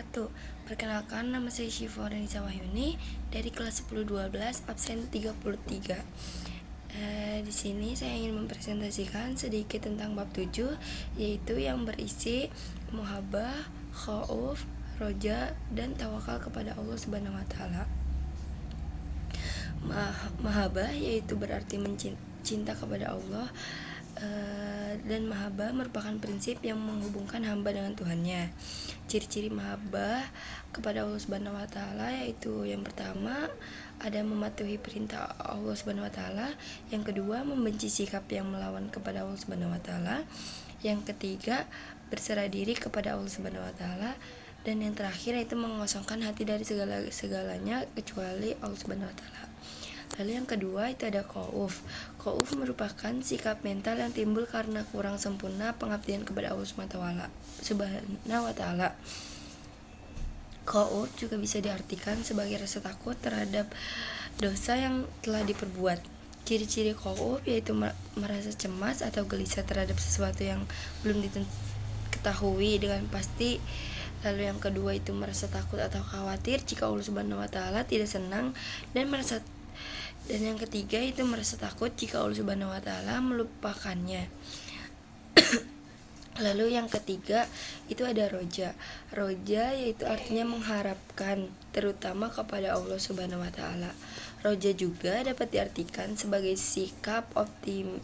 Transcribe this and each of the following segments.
wabarakatuh. Perkenalkan, nama saya Syifa Renisa Wahyuni dari kelas 10-12 absen 33. Di sini saya ingin mempresentasikan sedikit tentang bab 7, yaitu yang berisi muhabah, khauf, roja, dan tawakal kepada Allah Subhanahu wa taala. Mahabah yaitu berarti cinta kepada Allah, dan mahabbah merupakan prinsip yang menghubungkan hamba dengan Tuhannya. Ciri-ciri mahabbah kepada Allah Subhanahu wa taala yaitu yang pertama ada mematuhi perintah Allah Subhanahu wa taala, yang kedua membenci sikap yang melawan kepada Allah Subhanahu wa taala, yang ketiga berserah diri kepada Allah Subhanahu wa taala, dan yang terakhir yaitu mengosongkan hati dari segalanya kecuali Allah Subhanahu wa taala. Lalu yang kedua itu ada khauf. Khauf merupakan sikap mental yang timbul karena kurang sempurna pengabdian kepada Allah Subhanahu wa taala. Khauf juga bisa diartikan sebagai rasa takut terhadap dosa yang telah diperbuat. Ciri-ciri khauf yaitu merasa cemas atau gelisah terhadap sesuatu yang belum diketahui dengan pasti. Lalu yang kedua itu merasa takut atau khawatir jika Allah Subhanahu wa taala tidak senang, dan yang ketiga itu merasa takut jika Allah Subhanahu wa taala melupakannya. Lalu yang ketiga itu ada roja. Roja yaitu artinya mengharapkan, terutama kepada Allah Subhanahu wa taala. Roja juga dapat diartikan sebagai sikap optimisme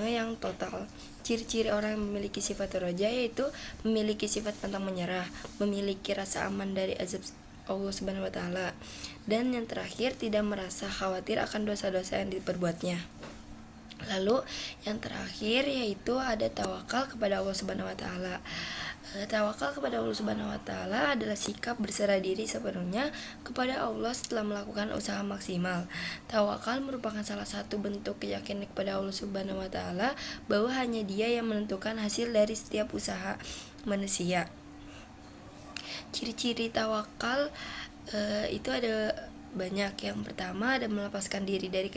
yang total. Ciri-ciri orang yang memiliki sifat roja yaitu memiliki sifat pantang menyerah, memiliki rasa aman dari azab Allah Subhanahu wa taala, dan yang terakhir tidak merasa khawatir akan dosa-dosa yang diperbuatnya. Lalu yang terakhir yaitu ada tawakal kepada Allah Subhanahu wa taala. Tawakal kepada Allah Subhanahu wa taala adalah sikap berserah diri sepenuhnya kepada Allah setelah melakukan usaha maksimal. Tawakal merupakan salah satu bentuk keyakinan kepada Allah Subhanahu wa taala bahwa hanya Dia yang menentukan hasil dari setiap usaha manusia. Ciri-ciri tawakal itu ada banyak. Yang pertama ada melepaskan diri dari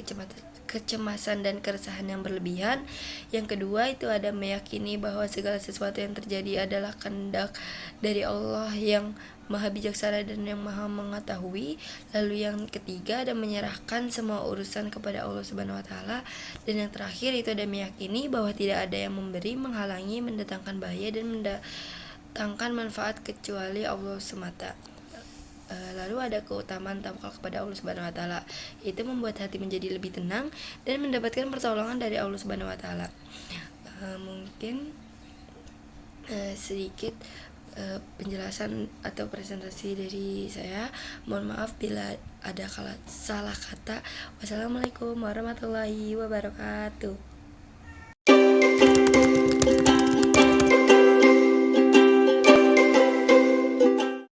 kecemasan dan keresahan yang berlebihan. Yang kedua itu ada meyakini bahwa segala sesuatu yang terjadi adalah kehendak dari Allah yang maha bijaksana dan yang maha mengetahui. Lalu yang ketiga ada menyerahkan semua urusan kepada Allah Subhanahu wa taala. Dan yang terakhir itu ada meyakini bahwa tidak ada yang memberi, menghalangi, mendatangkan bahaya dan mendatangkan manfaat kecuali Allah semata. Lalu ada keutamaan tawakal kepada Allah Subhanahu wa taala, yaitu membuat hati menjadi lebih tenang dan mendapatkan pertolongan dari Allah Subhanahu wa taala. Mungkin sedikit penjelasan atau presentasi dari saya. Mohon maaf bila ada salah kata. Wassalamualaikum warahmatullahi wabarakatuh.